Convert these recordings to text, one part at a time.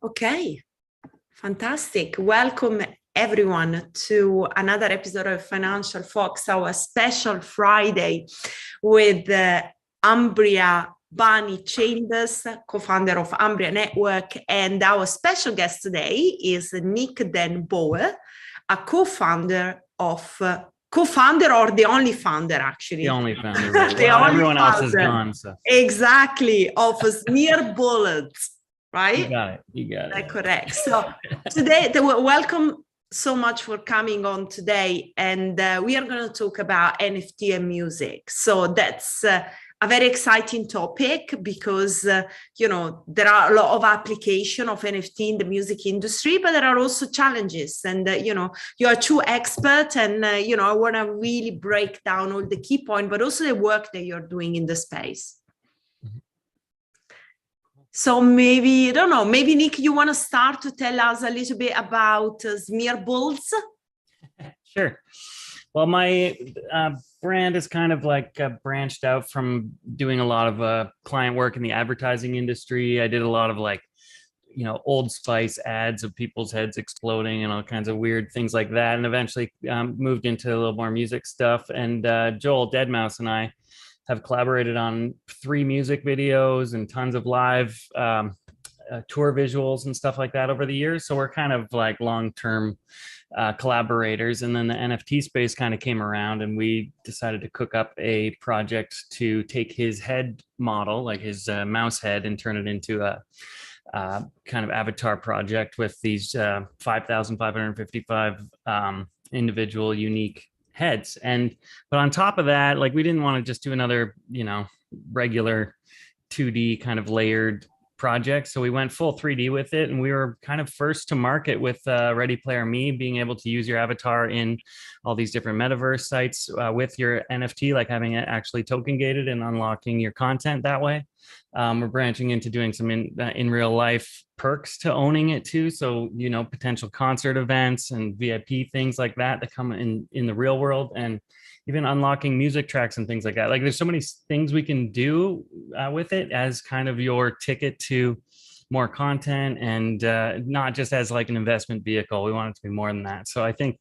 Okay, fantastic. Welcome everyone to another episode of Financial Fox, our special Friday with Ambria Barney Chambers, co-founder of Ambria Network. And our special guest today is Nick Den Boer, a co-founder or the only founder, actually. The only founder. Right? Everyone else is gone. So. Exactly, of Smear Bullets. Right? You got it. Correct. So today, welcome so much for coming on today. And we are going to talk about NFT and music. So that's a very exciting topic because, there are a lot of application of NFT in the music industry, but there are also challenges. And, you are two experts and, I want to really break down all the key points, but also the work that you're doing in the space. So maybe, I don't know, maybe Nick, you want to start to tell us a little bit about Smear Bulls? Sure. Well, my brand is kind of like branched out from doing a lot of client work in the advertising industry. I did a lot of Old Spice ads of people's heads exploding and all kinds of weird things like that. And eventually moved into a little more music stuff. And Joel Deadmau5 and I have collaborated on 3 music videos and tons of live tour visuals and stuff like that over the years. So we're kind of like long-term collaborators. And then the NFT space kind of came around and we decided to cook up a project to take his head model, like his mouse head, and turn it into a kind of avatar project with these 5,555 individual unique heads. But on top of that, we didn't want to just do another, regular 2D kind of layered project. So we went full 3D with it. And we were kind of first to market with Ready Player Me, being able to use your avatar in all these different metaverse sites with your NFT, like having it actually token gated and unlocking your content that way. We're branching into doing some in real life perks to owning it too. So, potential concert events and VIP things like that come in the real world, and even unlocking music tracks and things like that. There's so many things we can do with it as kind of your ticket to more content, and not just as like an investment vehicle. We want it to be more than that. So I think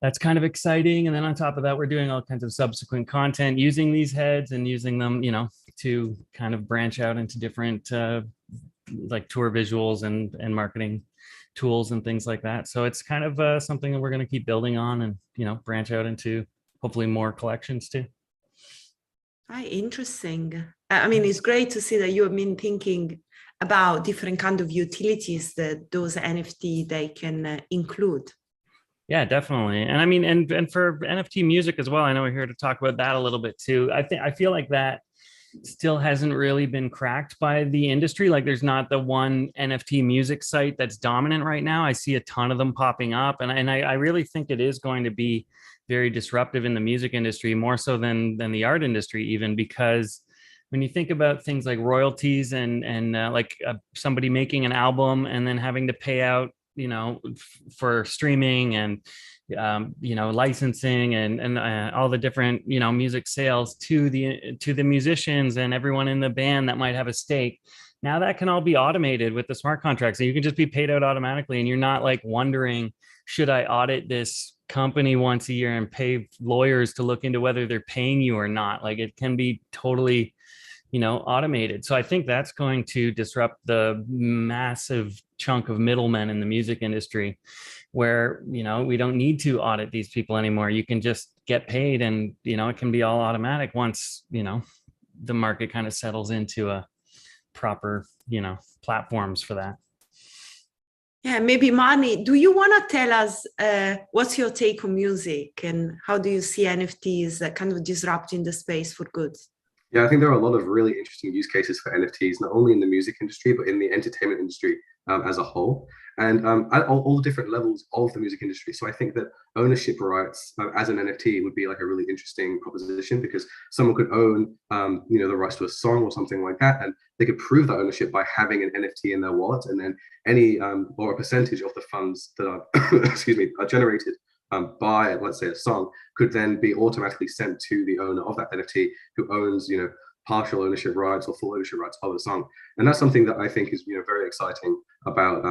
that's kind of exciting. And then on top of that, we're doing all kinds of subsequent content using these heads and using them, to kind of branch out into different like tour visuals and marketing tools and things like that. So it's kind of something that we're going to keep building on and, branch out into hopefully more collections too. Interesting. I mean, it's great to see that you have been thinking about different kind of utilities that those NFT they can include. Yeah, definitely. And I mean, and for NFT music as well, I know we're here to talk about that a little bit too. I feel like that still hasn't really been cracked by the industry. There's not the one NFT music site that's dominant right now. I see a ton of them popping up, and I really think it is going to be very disruptive in the music industry, more so than the art industry, even, because when you think about things like royalties and somebody making an album and then having to pay out, for streaming and licensing and all the different music sales to the musicians and everyone in the band that might have a stake. Now that can all be automated with the smart contracts, so you can just be paid out automatically, and you're not wondering, should I audit this company once a year and pay lawyers to look into whether they're paying you or not? It can be totally automated. So I think that's going to disrupt the massive chunk of middlemen in the music industry, where, we don't need to audit these people anymore. You can just get paid, and, it can be all automatic once, the market kind of settles into a proper, platforms for that. Yeah, maybe Marnie, do you want to tell us what's your take on music and how do you see NFTs kind of disrupting the space for good? Yeah, I think there are a lot of really interesting use cases for NFTs, not only in the music industry, but in the entertainment industry as a whole, and at all different levels of the music industry. So I think that ownership rights as an NFT would be a really interesting proposition, because someone could own, the rights to a song or something like that, and they could prove that ownership by having an NFT in their wallet, and then any or a percentage of the funds that are, are generated by, let's say, a song, could then be automatically sent to the owner of that NFT, who owns, partial ownership rights or full ownership rights of a song. And that's something that I think is very exciting about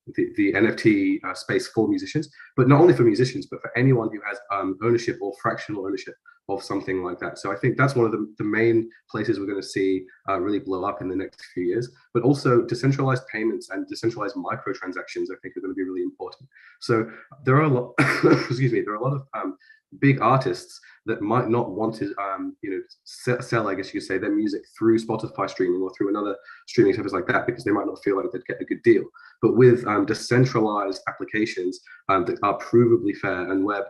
the NFT space for musicians, but not only for musicians, but for anyone who has ownership or fractional ownership of something like that. So I think that's one of the main places we're going to see really blow up in the next few years. But also decentralized payments and decentralized microtransactions, I think, are going to be really important. So there are a lot, excuse me, there are a lot of big artists that might not want to, sell, I guess you could say, their music through Spotify streaming or through another streaming service like that, because they might not feel like they'd get a good deal. But with decentralized applications that are provably fair and where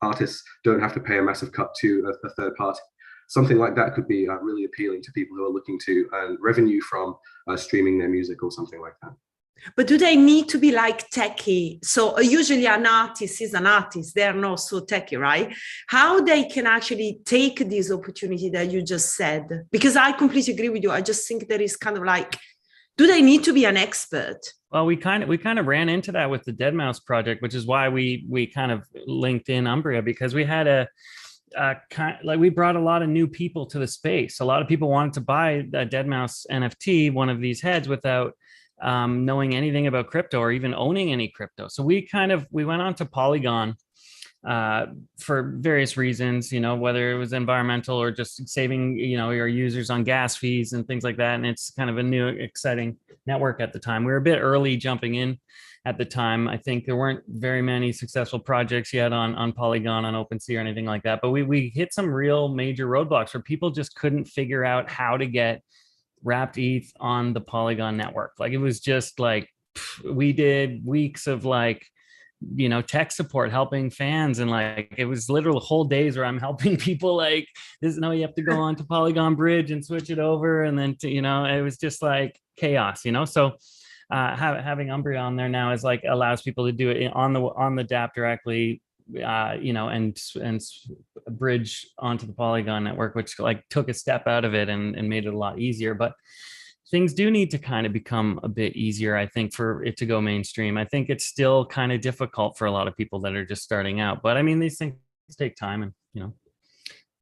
artists don't have to pay a massive cut to a third party, something like that could be really appealing to people who are looking to earn revenue from streaming their music or something like that. But do they need to be like techie? So usually an artist is an artist. They're not so techie, right? How they can actually take this opportunity that you just said? Because I completely agree with you. I just think there is kind of like, do they need to be an expert? Well, we kind of ran into that with the Deadmau5 project, which is why we kind of linked in Umbria, because we had we brought a lot of new people to the space. A lot of people wanted to buy a Deadmau5 NFT, one of these heads, without knowing anything about crypto or even owning any crypto. So we went on to Polygon for various reasons, whether it was environmental or just saving, your users on gas fees and things like that. And it's kind of a new, exciting network at the time. We were a bit early jumping in at the time. I think there weren't very many successful projects yet on Polygon, on OpenSea or anything like that. But we hit some real major roadblocks where people just couldn't figure out how to get wrapped ETH on the Polygon network. Like, it was just like, we did weeks of tech support, helping fans, and it was literal whole days where I'm helping people you have to go on to Polygon Bridge and switch it over, and then it was just like chaos, so having Umbria on there now is allows people to do it on the dApp directly, and bridge onto the Polygon network, which took a step out of it and made it a lot easier. But things do need to kind of become a bit easier, I think, for it to go mainstream. I think it's still kind of difficult for a lot of people that are just starting out. But I mean, these things take time, and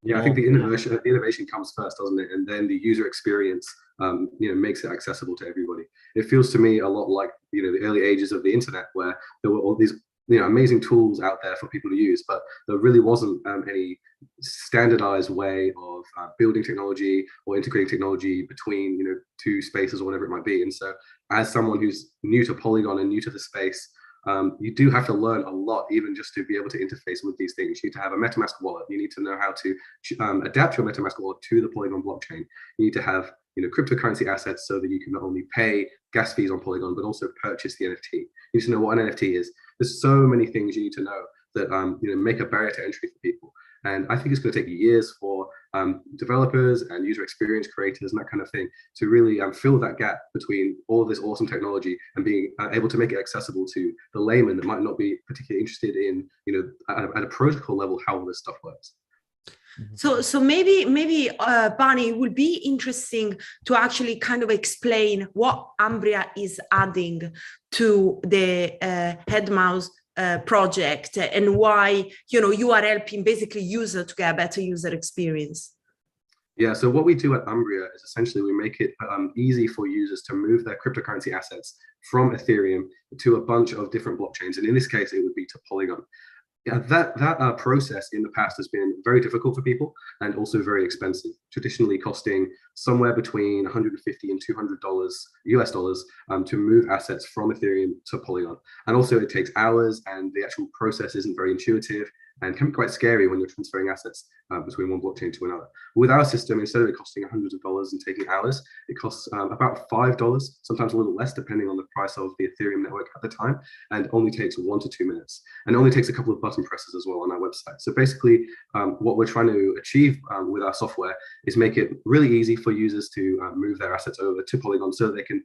Yeah, I think the innovation comes first, doesn't it? And then the user experience, makes it accessible to everybody. It feels to me a lot like, the early ages of the internet, where there were all these, amazing tools out there for people to use, but there really wasn't any standardized way of building technology or integrating technology between, two spaces or whatever it might be. And so, as someone who's new to Polygon and new to the space, you do have to learn a lot, even just to be able to interface with these things. You need to have a MetaMask wallet. You need to know how to adapt your MetaMask wallet to the Polygon blockchain. You need to have cryptocurrency assets so that you can not only pay gas fees on Polygon, but also purchase the NFT. You need to know what an NFT is. There's so many things you need to know that make a barrier to entry for people. And I think it's going to take years for developers and user experience creators and that kind of thing to really fill that gap between all of this awesome technology and being able to make it accessible to the layman that might not be particularly interested in, at a protocol level, how all this stuff works. So maybe Barney, it would be interesting to actually kind of explain what Umbria is adding to the Deadmau5 project, and why you are helping basically users to get a better user experience. Yeah, so what we do at Umbria is essentially we make it easy for users to move their cryptocurrency assets from Ethereum to a bunch of different blockchains, and in this case, it would be to Polygon. Yeah, that process in the past has been very difficult for people and also very expensive, traditionally costing somewhere between $150 and $200 US dollars to move assets from Ethereum to Polygon. And also it takes hours, and the actual process isn't very intuitive and can be quite scary when you're transferring assets between one blockchain to another. With our system, instead of it costing hundreds of dollars and taking hours, it costs about $5, sometimes a little less, depending on the price of the Ethereum network at the time, and only takes 1 to 2 minutes. And only takes a couple of button presses as well on our website. So basically, what we're trying to achieve with our software is make it really easy for users to move their assets over to Polygon so they can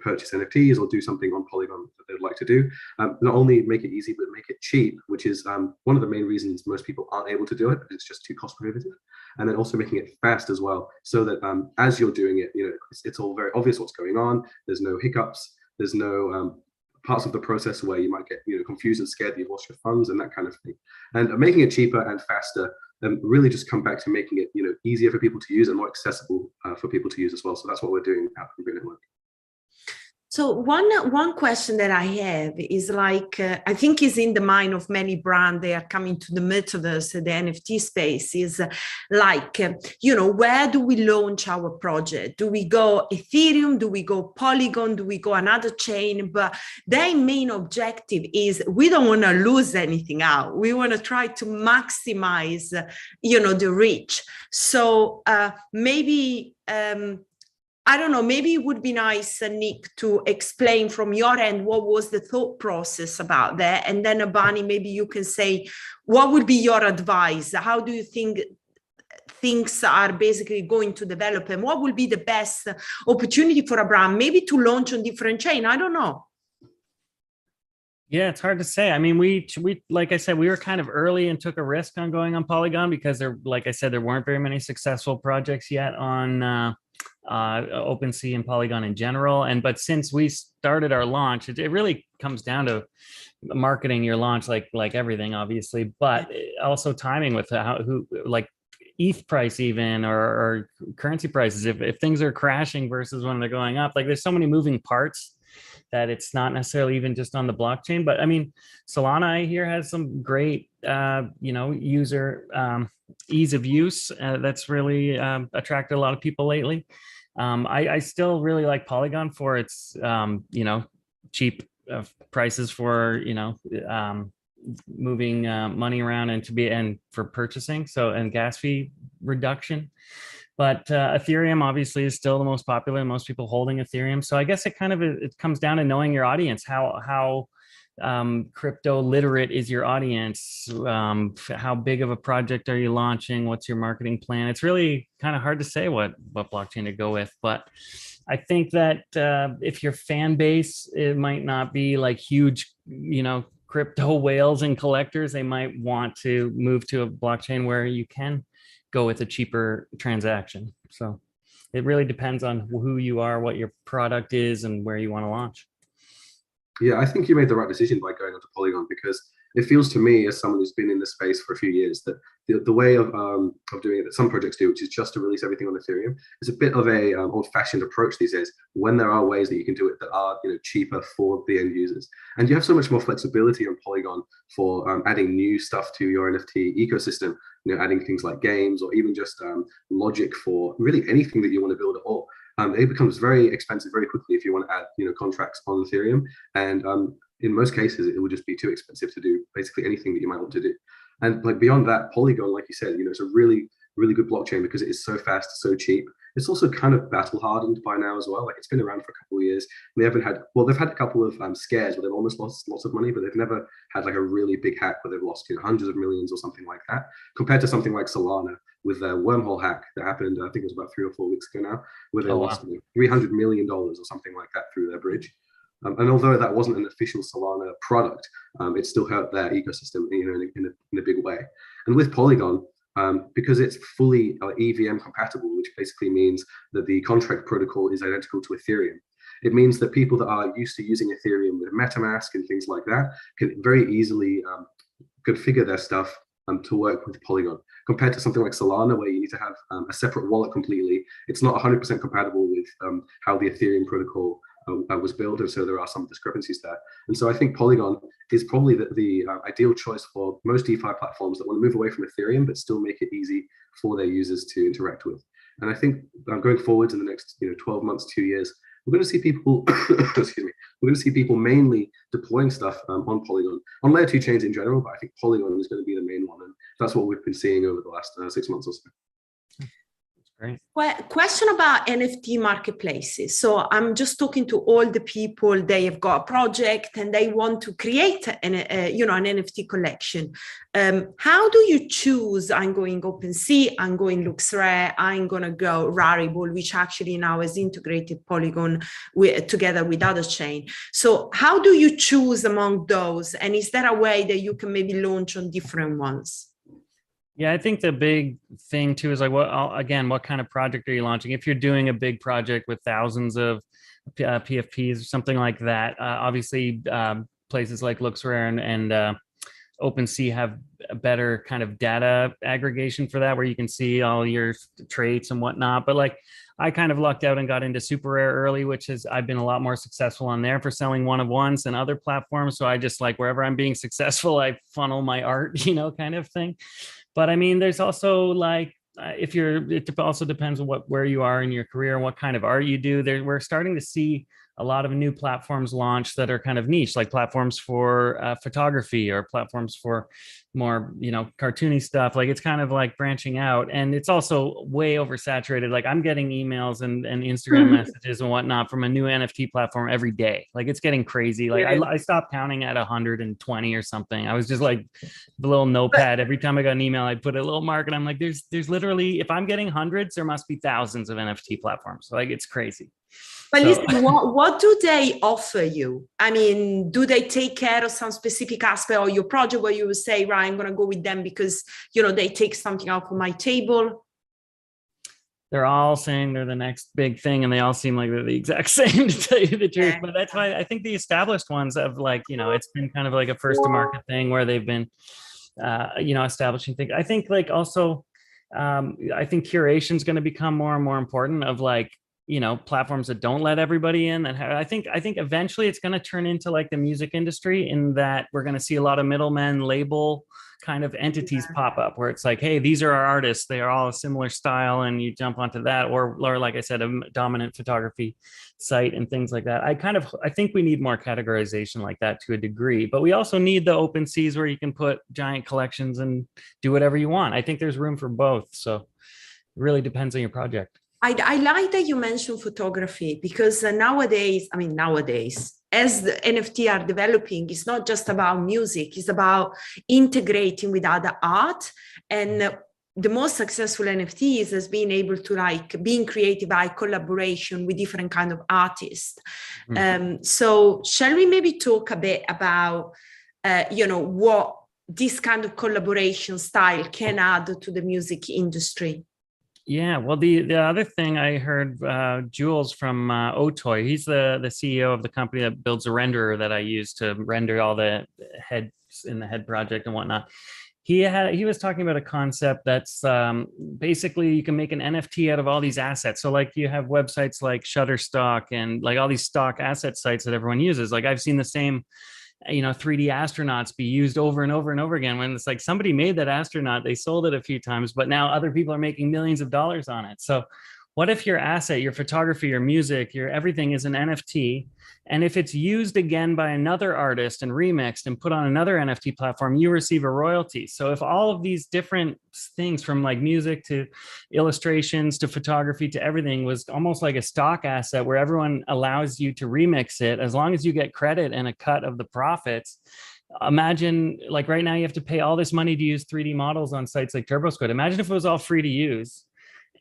purchase NFTs or do something on Polygon that they'd like to do. Not only make it easy, but make it cheap, which is one of the main reasons most people aren't able to do it. It's just too cost prohibitive. And then also making it fast as well, so that as you're doing it, it's all very obvious what's going on. There's no hiccups. There's no parts of the process where you might get confused and scared that you've lost your funds and that kind of thing. And making it cheaper and faster really just come back to making it, easier for people to use and more accessible for people to use as well. So that's what we're doing at Green Network. So one question that I have is like, I think is in the mind of many brands, they are coming to the metaverse, the NFT space is like, where do we launch our project? Do we go Ethereum? Do we go Polygon? Do we go another chain? But their main objective is we don't want to lose anything out. We want to try to maximize, the reach. So maybe, I don't know, maybe it would be nice, Nick, to explain from your end what was the thought process about that. And then, Abani, maybe you can say, what would be your advice? How do you think things are basically going to develop? And what will be the best opportunity for a brand, maybe to launch on different chain? I don't know. Yeah, it's hard to say. I mean, we like I said, we were kind of early and took a risk on going on Polygon because like I said, there weren't very many successful projects yet on OpenSea and Polygon in general. But since we started our launch, it really comes down to marketing your launch, like everything, obviously, but also timing with like ETH price even or currency prices. If things are crashing versus when they're going up, like there's so many moving parts that it's not necessarily even just on the blockchain. But I mean, Solana I hear has some great, user ease of use that's really attracted a lot of people lately. I still really like Polygon for its, cheap prices for, moving money around and for purchasing. And gas fee reduction. But Ethereum obviously is still the most popular, most people holding Ethereum. So I guess it comes down to knowing your audience, how crypto literate is your audience, how big of a project are you launching, what's your marketing plan. It's really kind of hard to say what blockchain to go with, but I think that if your fan base, it might not be like huge, crypto whales and collectors, they might want to move to a blockchain where you can go with a cheaper transaction. So it really depends on who you are, what your product is, and where you want to launch. Yeah, I think you made the right decision by going onto Polygon, because it feels to me, as someone who's been in this space for a few years, that the way of doing it that some projects do, which is just to release everything on Ethereum, is a bit of a old-fashioned approach these days, when there are ways that you can do it that are cheaper for the end users. And you have so much more flexibility on Polygon for adding new stuff to your NFT ecosystem, adding things like games or even just logic for really anything that you want to build at all. It becomes very expensive very quickly if you want to add contracts on Ethereum, and in most cases it would just be too expensive to do basically anything that you might want to do. And like beyond that, Polygon, like you said, it's a really good blockchain because it is so fast, so cheap. It's also kind of battle hardened by now as well. Like it's been around for a couple of years. They've had a couple of scares where they've almost lost lots of money, but they've never had like a really big hack where they've lost hundreds of millions or something like that, compared to something like Solana with their wormhole hack that happened, I think it was about 3 or 4 weeks ago now, where they lost $300 million or something like that through their bridge. And although that wasn't an official Solana product, it still hurt their ecosystem, in a big way. And with Polygon, because it's fully EVM compatible, which basically means that the contract protocol is identical to Ethereum. It means that people that are used to using Ethereum with MetaMask and things like that can very easily configure their stuff to work with Polygon, compared to something like Solana, where you need to have a separate wallet completely. It's not 100% compatible with how the Ethereum protocol was built, and so there are some discrepancies there. And so I think Polygon is probably the ideal choice for most DeFi platforms that want to move away from Ethereum but still make it easy for their users to interact with. And I think going forward in the next 12 months, 2 years, we're going to see people, excuse me, we're going to see people mainly deploying stuff on Polygon, on layer 2 chains in general, but I think Polygon is going to be the main one, and that's what we've been seeing over the last 6 months or so. Great. Question about NFT marketplaces. So I'm just talking to all the people, they have got a project and they want to create an NFT collection. How do you choose? I'm going OpenSea, I'm going LuxRare, I'm going to go Rarible, which actually now has integrated Polygon together with other chain. So how do you choose among those? And is there a way that you can maybe launch on different ones? Yeah, I think the big thing too is like, what kind of project are you launching? If you're doing a big project with thousands of PFPs or something like that, obviously places like LuxRare and OpenSea have a better kind of data aggregation for that, where you can see all your traits and whatnot. But like, I kind of lucked out and got into super rare early, which is I've been a lot more successful on there for selling one of ones than other platforms. So I just like wherever I'm being successful, I funnel my art, you know, kind of thing. But I mean, there's also like, it also depends on where you are in your career and what kind of art you do. We're starting to see a lot of new platforms launch that are kind of niche, like platforms for photography or platforms for more, you know, cartoony stuff. Like it's kind of like branching out, and it's also way oversaturated. Like I'm getting emails and Instagram messages and whatnot from a new NFT platform every day. Like it's getting crazy. Like I stopped counting at 120 or something. I was just like the little notepad. Every time I got an email, I'd put a little mark, and I'm like, there's literally, if I'm getting hundreds, there must be thousands of NFT platforms. Like it's crazy. But listen, what do they offer you? I mean, do they take care of some specific aspect of your project where you will say, right, I'm going to go with them because, you know, they take something out of my table? They're all saying they're the next big thing, and they all seem like they're the exact same, to tell you the truth. But that's why I think the established ones have, like, you know, it's been kind of like a first to market thing where they've been, you know, establishing things. I think like also, I think curation is going to become more and more important, of like, you know, platforms that don't let everybody in. And I think eventually it's going to turn into like the music industry, in that we're going to see a lot of middlemen, label kind of entities pop up, where it's like, hey, these are our artists, they are all a similar style, and you jump onto that, or like I said, a dominant photography site and things like that. I think we need more categorization like that to a degree, but we also need the open seas where you can put giant collections and do whatever you want. I think there's room for both, so it really depends on your project. I like that you mentioned photography, because nowadays, as the NFT are developing, it's not just about music, it's about integrating with other art. And the most successful NFTs has been able to like being creative by collaboration with different kind of artists. So shall we maybe talk a bit about, you know, what this kind of collaboration style can add to the music industry? Yeah, well, the other thing I heard, Jules from Otoy, he's the CEO of the company that builds a renderer that I use to render all the heads in the head project and whatnot. He was talking about a concept that's basically you can make an NFT out of all these assets. So like you have websites like Shutterstock and like all these stock asset sites that everyone uses. Like I've seen the same, you know, 3D astronauts be used over and over and over again, when it's like somebody made that astronaut, they sold it a few times, but now other people are making millions of dollars on it. So what if your asset, your photography, your music, your everything is an NFT, and if it's used again by another artist and remixed and put on another NFT platform, you receive a royalty. So if all of these different things, from like music to illustrations to photography to everything, was almost like a stock asset where everyone allows you to remix it, as long as you get credit and a cut of the profits. Imagine, like right now you have to pay all this money to use 3D models on sites like TurboSquid. Imagine if it was all free to use,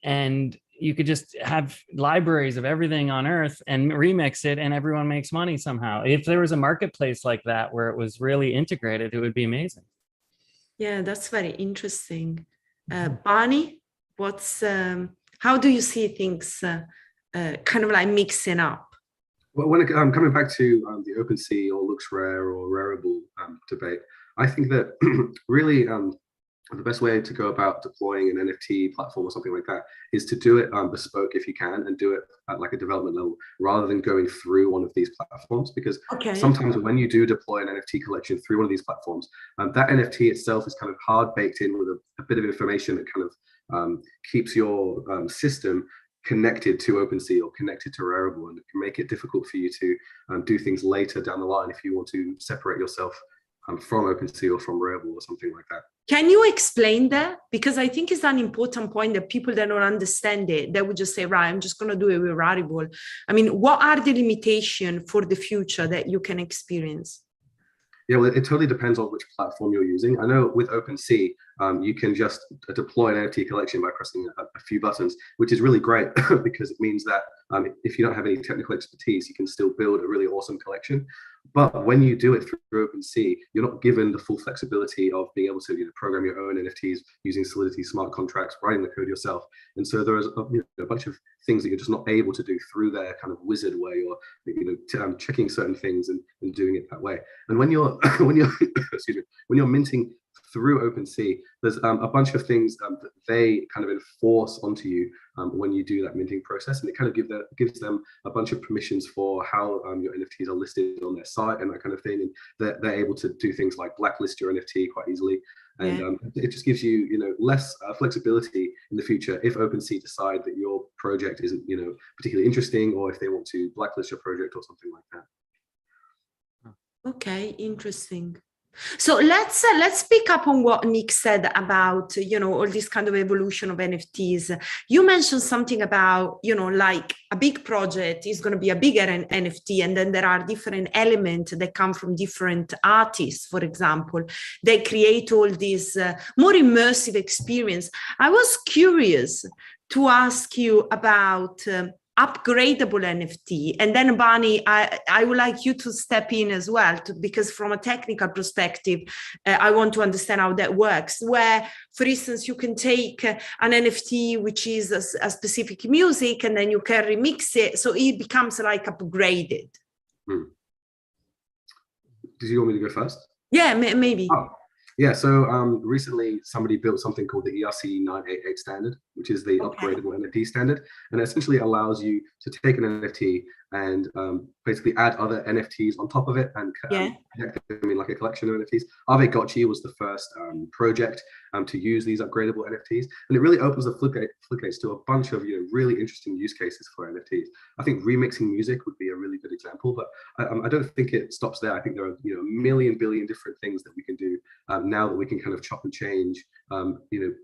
and you could just have libraries of everything on earth and remix it, and everyone makes money somehow. If there was a marketplace like that where it was really integrated, it would be amazing. Yeah, that's very interesting. Barney, how do you see things kind of like mixing up? Well, when coming back to the OpenSea or looks rare or rareable debate, I think that really the best way to go about deploying an NFT platform or something like that is to do it bespoke if you can, and do it at like a development level, rather than going through one of these platforms. Because sometimes when you do deploy an NFT collection through one of these platforms, that NFT itself is kind of hard baked in with a bit of information that kind of keeps your system connected to OpenSea or connected to Rarible, and it can make it difficult for you to do things later down the line if you want to separate yourself from OpenSea or from Rarible or something like that. Can you explain that? Because I think it's an important point that people that don't understand it, they would just say, right, I'm just going to do it with Rarible. I mean, what are the limitations for the future that you can experience? Yeah, well, it totally depends on which platform you're using. I know with OpenSea, you can just deploy an NFT collection by pressing a few buttons, which is really great because it means that if you don't have any technical expertise, you can still build a really awesome collection. But when you do it through OpenSea, you're not given the full flexibility of being able to program your own NFTs using Solidity smart contracts, writing the code yourself. And so there's a bunch of things that you're just not able to do through their kind of wizard way, or checking certain things and doing it that way. And when you're excuse me, when you're minting through OpenSea, there's a bunch of things that they kind of enforce onto you when you do that minting process, and it kind of gives them a bunch of permissions for how your NFTs are listed on their site and that kind of thing, and they're able to do things like blacklist your NFT quite easily, and it just gives you less flexibility in the future if OpenSea decide that your project isn't particularly interesting, or if they want to blacklist your project or something like that. Okay, interesting. So let's pick up on what Nick said about all this kind of evolution of NFTs. You mentioned something about like a big project is going to be a bigger NFT, and then there are different elements that come from different artists. For example, they create all this more immersive experience. I was curious to ask you about upgradable NFT, and then Barney, I would like you to step in as well, because from a technical perspective, I want to understand how that works. Where, for instance, you can take an NFT which is a specific music, and then you can remix it, so it becomes like upgraded. Did you want me to go first? Yeah, maybe. Oh. Yeah, so recently somebody built something called the ERC 988 standard, which is the upgradable NFT standard, and it essentially allows you to take an NFT and basically add other NFTs on top of it and connect them in like a collection of NFTs. Ave Gotchi was the first project to use these upgradable NFTs, and it really opens the floodgates to a bunch of really interesting use cases for NFTs. I think remixing music would be a really good example, but I don't think it stops there. I think there are a million billion different things that we can do now that we can kind of chop and change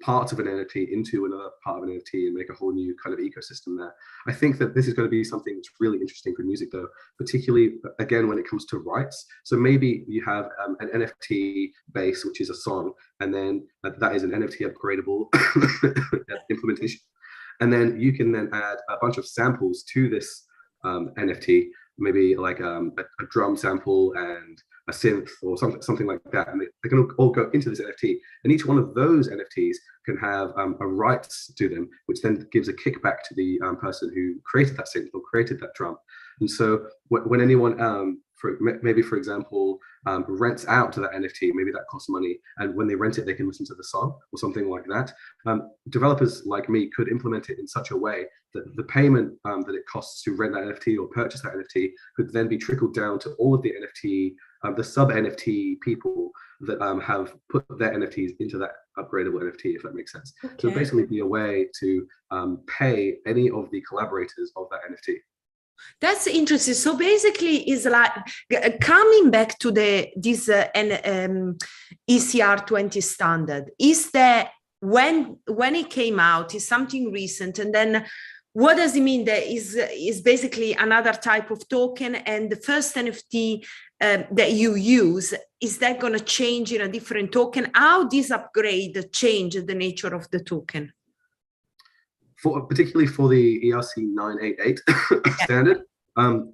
parts of an NFT into another part of an NFT and make a whole new kind of ecosystem there. I think that this is going to be something that's really interesting for music, though, particularly again when it comes to rights. So maybe you have an NFT base, which is a song, and then that is an NFT upgradable implementation, and then you can then add a bunch of samples to this NFT, maybe like a drum sample and a synth or something like that, and they can all go into this NFT, and each one of those NFTs can have a rights to them, which then gives a kickback to the person who created that synth or created that drum. And so when anyone for example rents out to that NFT, maybe that costs money, and when they rent it they can listen to the song or something like that. Developers like me could implement it in such a way that the payment that it costs to rent that NFT or purchase that NFT could then be trickled down to all of the NFT the sub NFT people that have put their NFTs into that upgradable NFT, if that makes sense. Okay. So basically be a way to pay any of the collaborators of that NFT. That's interesting. So basically it's like coming back to this ECR 20 standard. Is that when it came out, is something recent, and then what does it mean? That is basically another type of token, and the first NFT that you use, is that going to change in a different token? How this upgrade change the nature of the token? Particularly for the ERC 988 standard, so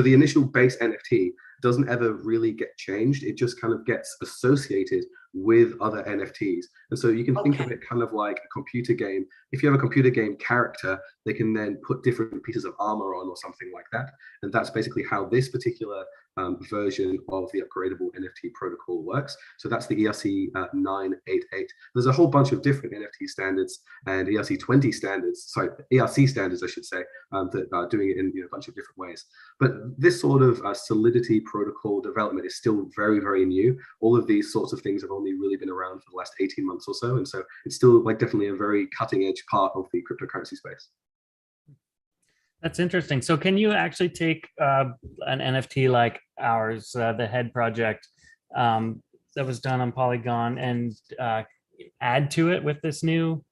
the initial base NFT doesn't ever really get changed. It just kind of gets associated with other NFTs. And so you can think of it kind of like a computer game. If you have a computer game character, they can then put different pieces of armor on or something like that. And that's basically how this particular version of the upgradable NFT protocol works. So that's the ERC 988. There's a whole bunch of different NFT standards and ERC 20 standards, sorry, ERC standards, I should say, that are doing it in a bunch of different ways. But this sort of Solidity protocol development is still very, very new. All of these sorts of things have only really been around for the last 18 months or so. And so it's still like definitely a very cutting edge part of the cryptocurrency space. That's interesting. So can you actually take an NFT like ours, the head project that was done on Polygon, and add to it with this new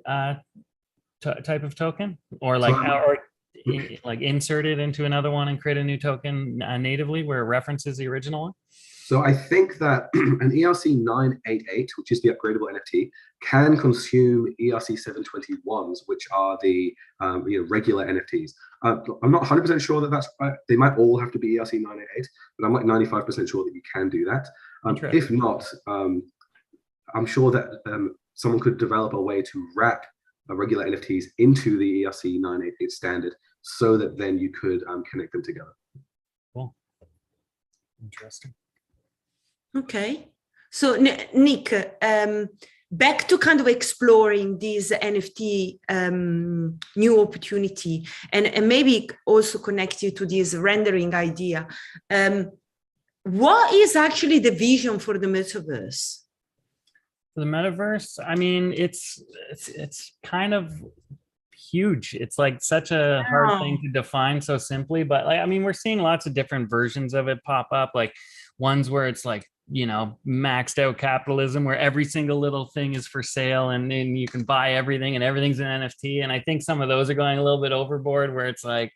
type of token, or like insert it into another one and create a new token natively where it references the original one? So I think that an ERC 988, which is the upgradable NFT, can consume ERC 721s, which are the regular NFTs. I'm not 100% sure that that's right. They might all have to be ERC 988, but I'm like 95% sure that you can do that. If not, I'm sure that someone could develop a way to wrap regular NFTs into the ERC 988 standard so that then you could connect them together. Cool. Interesting. Okay. So Nick, back to kind of exploring this NFT new opportunity and maybe also connect you to this rendering idea. What is actually the vision for the metaverse? For the metaverse, I mean, it's kind of huge. It's like such a hard thing to define so simply, but like, I mean, we're seeing lots of different versions of it pop up, like ones where it's like, you know, maxed out capitalism where every single little thing is for sale and then you can buy everything and everything's an NFT. And I think some of those are going a little bit overboard where it's like,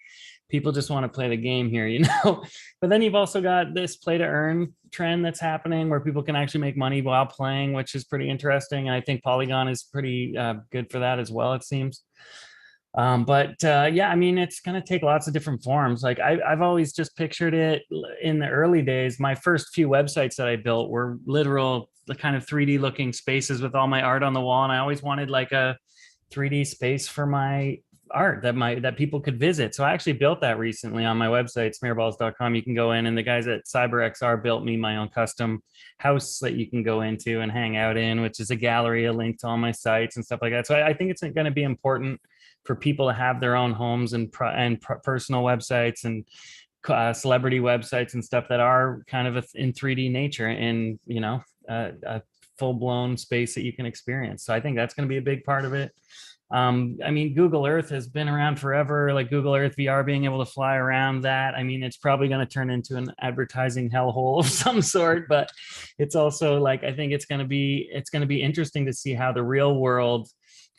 people just want to play the game here, you know. But then you've also got this play to earn trend that's happening where people can actually make money while playing, which is pretty interesting. And I think Polygon is pretty good for that as well, it seems. Yeah, I mean, it's going to take lots of different forms. Like I've always just pictured it in the early days. My first few websites that I built were literal, the kind of 3D looking spaces with all my art on the wall. And I always wanted like a 3D space for my art that people could visit. So I actually built that recently on my website, smearballs.com. You can go in and the guys at CyberXR built me my own custom house that you can go into and hang out in, which is a gallery, a link to all my sites and stuff like that. So I think it's going to be important for people to have their own homes and personal websites and celebrity websites and stuff that are kind of in 3D nature and, you know, a full-blown space that you can experience. So I think that's going to be a big part of it. I mean, Google Earth has been around forever, like Google Earth VR, being able to fly around that. I mean, it's probably going to turn into an advertising hellhole of some sort, but it's also like, I think it's going to be interesting to see how the real world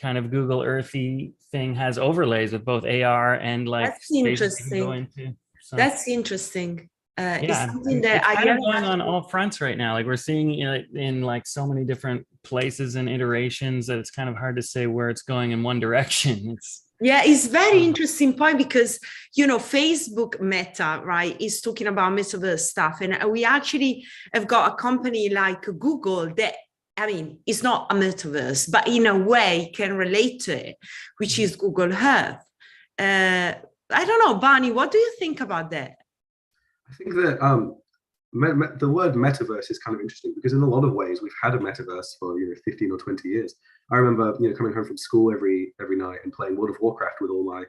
kind of Google Earthy thing has overlays with both AR and like that's interesting. Go into. So, that's interesting. Yeah, it's something that it's kind of going on all fronts right now. Like we're seeing in like so many different places and iterations that it's kind of hard to say where it's going in one direction. It's very interesting point because, you know, Facebook Meta, right, is talking about metaverse stuff. And we actually have got a company like Google that, I mean, it's not a metaverse, but in a way can relate to it, which is Google Earth. I don't know, Barney, what do you think about that? I think that the word metaverse is kind of interesting because in a lot of ways we've had a metaverse for 15 or 20 years. I remember coming home from school every night and playing World of Warcraft with all my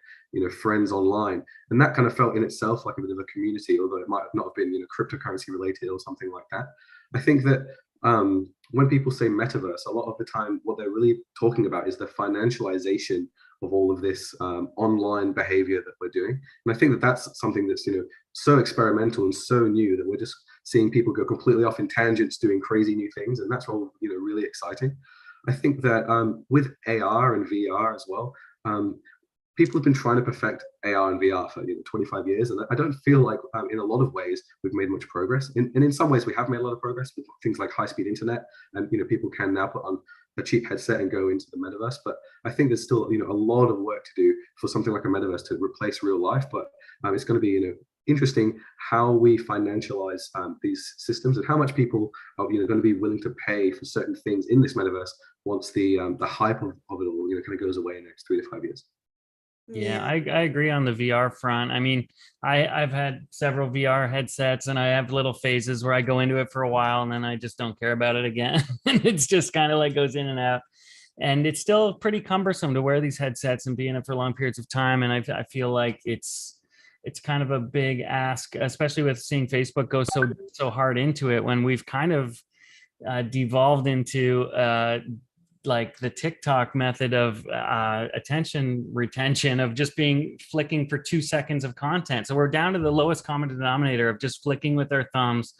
friends online, and that kind of felt in itself like a bit of a community, although it might not have been cryptocurrency related or something like that. I think that when people say metaverse, a lot of the time what they're really talking about is the financialization of all of this online behavior that we're doing. And I think that that's something that's so experimental and so new that we're just seeing people go completely off in tangents doing crazy new things, and that's all really exciting. I think that with AR and VR as well, people have been trying to perfect AR and VR for 25 years, and I don't feel like in a lot of ways we've made much progress. And in some ways we have made a lot of progress with things like high-speed internet, and people can now put on a cheap headset and go into the metaverse. But I think there's still a lot of work to do for something like a metaverse to replace real life. But it's going to be interesting how we financialize these systems and how much people are going to be willing to pay for certain things in this metaverse once the hype of it all kind of goes away in the next 3 to 5 years. Yeah, I agree on the VR front. I mean, I've had several VR headsets and I have little phases where I go into it for a while and then I just don't care about it again. And it's just kind of like goes in and out. And it's still pretty cumbersome to wear these headsets and be in it for long periods of time. And I feel like it's kind of a big ask, especially with seeing Facebook go so hard into it when we've kind of devolved into like the TikTok method of attention retention, of just flicking for 2 seconds of content. So we're down to the lowest common denominator of just flicking with our thumbs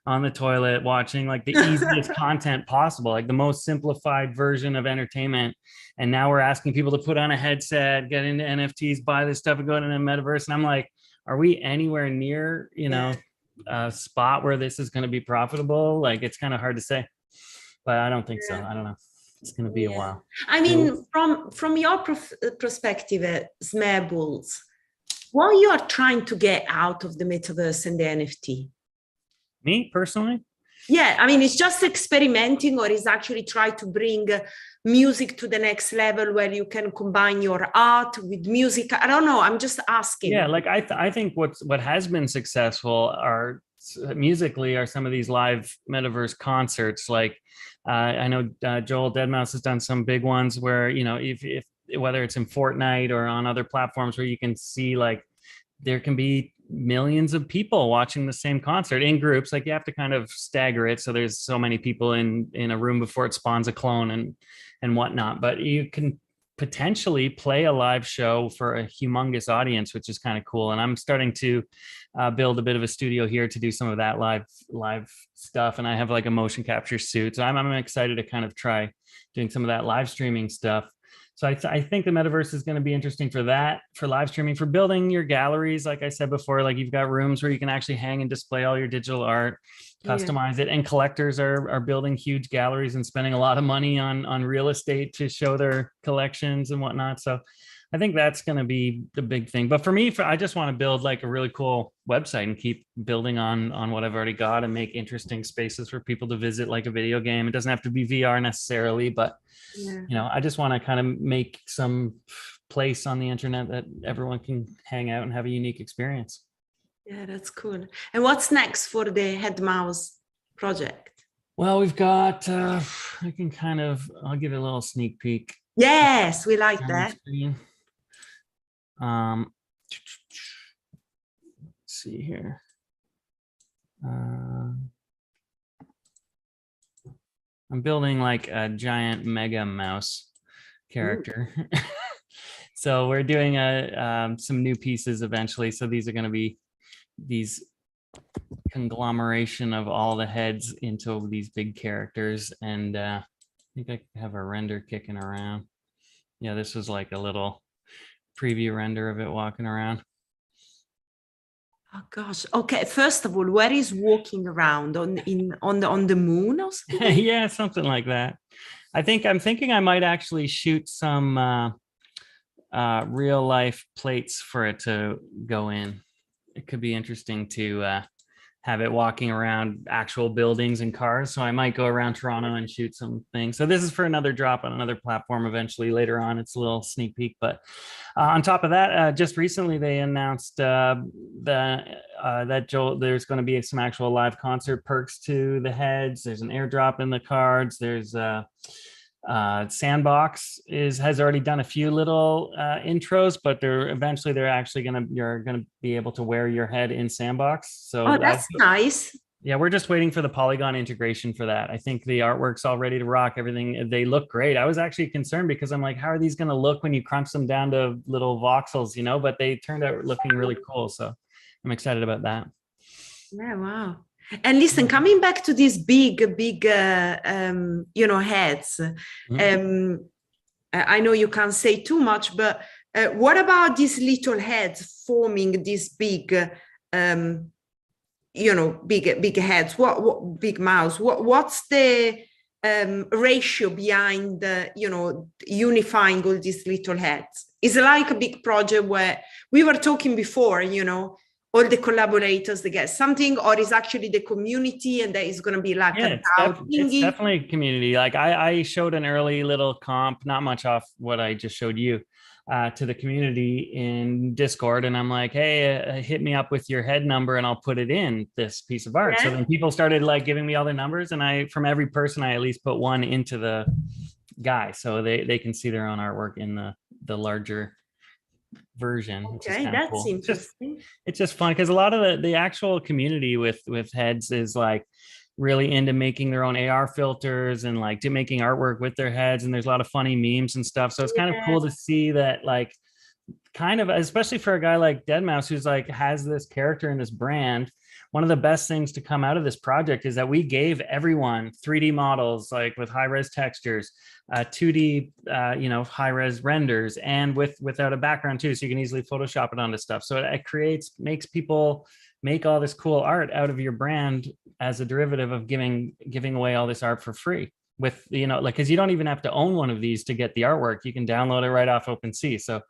on the toilet, watching like the easiest content possible, like the most simplified version of entertainment. And now we're asking people to put on a headset, get into NFTs, buy this stuff and go into the metaverse. And I'm like, are we anywhere near, spot where this is going to be profitable. Like, it's kind of hard to say, but I don't think so. I don't know. It's going to be a while. I mean, from your perspective, Smearbles, what you are trying to get out of the metaverse and the NFT? Me personally? Yeah, I mean, it's just experimenting, or is actually try to bring music to the next level where you can combine your art with music. I don't know. I'm just asking. Yeah, like I think what has been successful are musically are some of these live metaverse concerts. Like I know Joel Deadmau5 has done some big ones where, you know, if whether it's in Fortnite or on other platforms where you can see like there can be millions of people watching the same concert in groups. Like, you have to kind of stagger it so there's so many people in a room before it spawns a clone and whatnot. But you can potentially play a live show for a humongous audience, which is kind of cool. And I'm starting to build a bit of a studio here to do some of that live stuff. And I have like a motion capture suit, so I'm excited to kind of try doing some of that live streaming stuff. So I think the metaverse is going to be interesting for that, for live streaming, for building your galleries. Like I said before, like, you've got rooms where you can actually hang and display all your digital art, customize it. And collectors are building huge galleries and spending a lot of money on real estate to show their collections and whatnot. So I think that's going to be the big thing. But for me, I just want to build like a really cool website and keep building on what I've already got and make interesting spaces for people to visit, like a video game. It doesn't have to be VR necessarily, but you know, I just want to kind of make some place on the internet that everyone can hang out and have a unique experience. Yeah, that's cool. And what's next for the Head Mouse project? Well, we've got, I'll give it a little sneak peek. Yes, we like that. Let's see here. I'm building like a giant mega mouse character. So we're doing some new pieces eventually. So these are going to be these conglomeration of all the heads into these big characters. And I think I have a render kicking around. Yeah, this was like a little preview render of it walking around. Oh gosh. Okay. First of all, where is walking around on the moon or something? Yeah, something like that. I'm thinking I might actually shoot some real life plates for it to go in. It could be interesting to have it walking around actual buildings and cars. So I might go around Toronto and shoot some things. So this is for another drop on another platform eventually later on. It's a little sneak peek. But on top of that, just recently they announced that there's going to be some actual live concert perks to the heads. There's an airdrop in the cards. There's Sandbox has already done a few little intros, but they're actually you're gonna be able to wear your head in Sandbox. So that's nice. Yeah, we're just waiting for the Polygon integration for that. I think the artwork's all ready to rock. Everything, they look great. I was actually concerned because I'm like, how are these gonna look when you crunch them down to little voxels, you know? But they turned out looking really cool. So I'm excited about that. Yeah, wow. And listen, coming back to these big, heads, I know you can't say too much, but what about these little heads forming these big, big heads? What big mouse? What's the ratio behind, unifying all these little heads? Is it like a big project where we were talking before, all the collaborators, they get something, or is actually the community and there is going to be like it's definitely a community. Like I showed an early little comp, not much off what I just showed you, to the community in Discord. And I'm like, hey, hit me up with your head number and I'll put it in this piece of art. Yeah. So then people started like giving me all their numbers, and from every person, I at least put one into the guy. So they can see their own artwork in the larger version. Okay, that's cool. Interesting. It's just fun because a lot of the actual community with heads is like really into making their own AR filters and like making artwork with their heads, and there's a lot of funny memes and stuff. So it's kind of cool to see that like kind of, especially for a guy like deadmau5, who's like has this character in this brand, one of the best things to come out of this project is that we gave everyone 3D models, like with high-res textures, 2D, high-res renders, and without a background too, so you can easily Photoshop it onto stuff. So it makes people make all this cool art out of your brand as a derivative of giving away all this art for free. With, because you don't even have to own one of these to get the artwork. You can download it right off OpenSea. So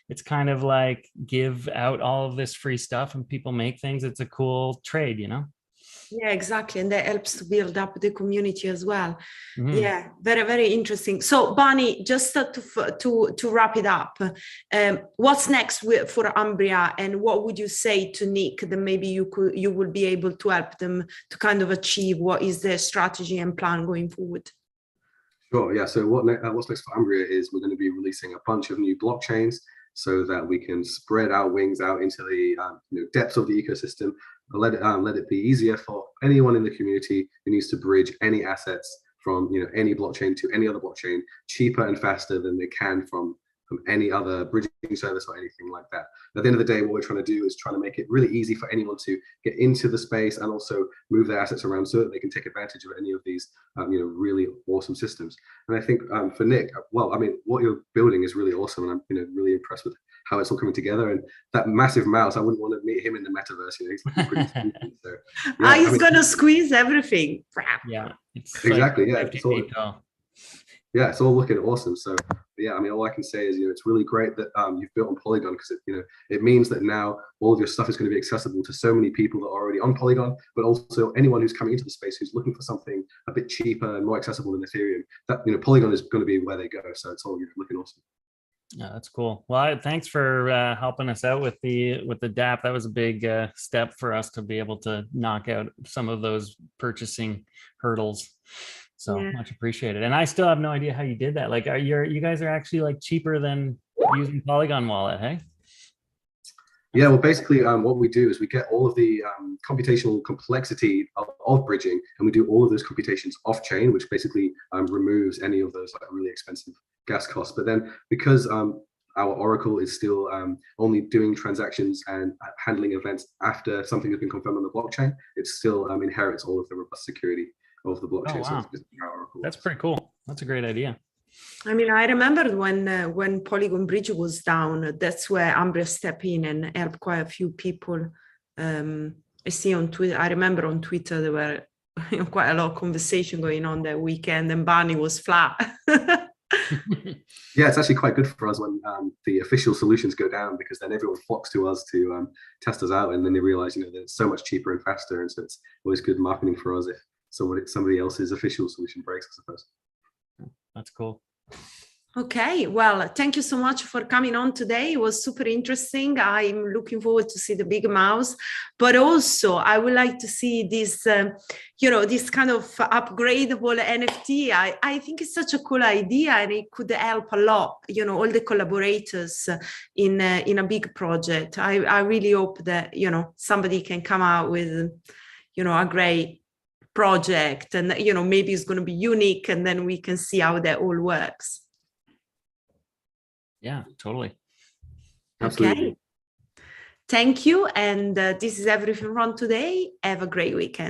it's kind of like give out all of this free stuff and people make things. It's a cool trade, Yeah, exactly. And that helps to build up the community as well. Mm-hmm. Yeah, very, very interesting. So Bunny, just to wrap it up, what's next for Umbria, and what would you say to Nick that maybe you would be able to help them to kind of achieve? What is their strategy and plan going forward? Sure, yeah. So what's next for Umbria is we're going to be releasing a bunch of new blockchains so that we can spread our wings out into the depths of the ecosystem. Let it be easier for anyone in the community who needs to bridge any assets from any blockchain to any other blockchain cheaper and faster than they can from any other bridging service or anything like that. At the end of the day, what we're trying to do is trying to make it really easy for anyone to get into the space and also move their assets around so that they can take advantage of any of these really awesome systems. And I think for Nick, well, I mean, what you're building is really awesome, and I'm really impressed with how it's all coming together. And that massive mouse, I wouldn't want to meet him in the metaverse. He's looking pretty spooky. So, yeah, he's gonna squeeze everything. Yeah, it's exactly. Like yeah, it's all looking awesome. So yeah, I mean, all I can say is it's really great that you've built on Polygon, because it means that now all of your stuff is going to be accessible to so many people that are already on Polygon, but also anyone who's coming into the space who's looking for something a bit cheaper and more accessible than Ethereum. That Polygon is going to be where they go. So it's all looking awesome. Yeah, that's cool. Well, thanks for helping us out with the DApp. That was a big step for us to be able to knock out some of those purchasing hurdles. So much appreciated. And I still have no idea how you did that. Like, you guys are actually like cheaper than using Polygon Wallet, hey? Yeah, well, basically, what we do is we get all of the computational complexity of bridging, and we do all of those computations off chain, which basically removes any of those like really expensive gas costs. But then, because our Oracle is still only doing transactions and handling events after something has been confirmed on the blockchain, it still inherits all of the robust security of the blockchain. Oh, wow. So that's pretty cool. That's a great idea. I mean, I remember when Polygon Bridge was down, that's where Umbria stepped in and helped quite a few people. I see on Twitter, I remember on Twitter, there were quite a lot of conversation going on that weekend, and Barney was flat. Yeah, it's actually quite good for us when the official solutions go down, because then everyone flocks to us to test us out, and then they realize that it's so much cheaper and faster, and so it's always good marketing for us if somebody else's official solution breaks, I suppose. That's cool. Okay, well, thank you so much for coming on today. It was super interesting. I'm looking forward to see the big mouse, but also I would like to see this, this kind of upgradable NFT. I think it's such a cool idea, and it could help a lot, all the collaborators in a big project. I really hope that, somebody can come out with, a great project, and, maybe it's going to be unique, and then we can see how that all works. Yeah, totally. Absolutely. Okay. Thank you. And this is everything from today. Have a great weekend.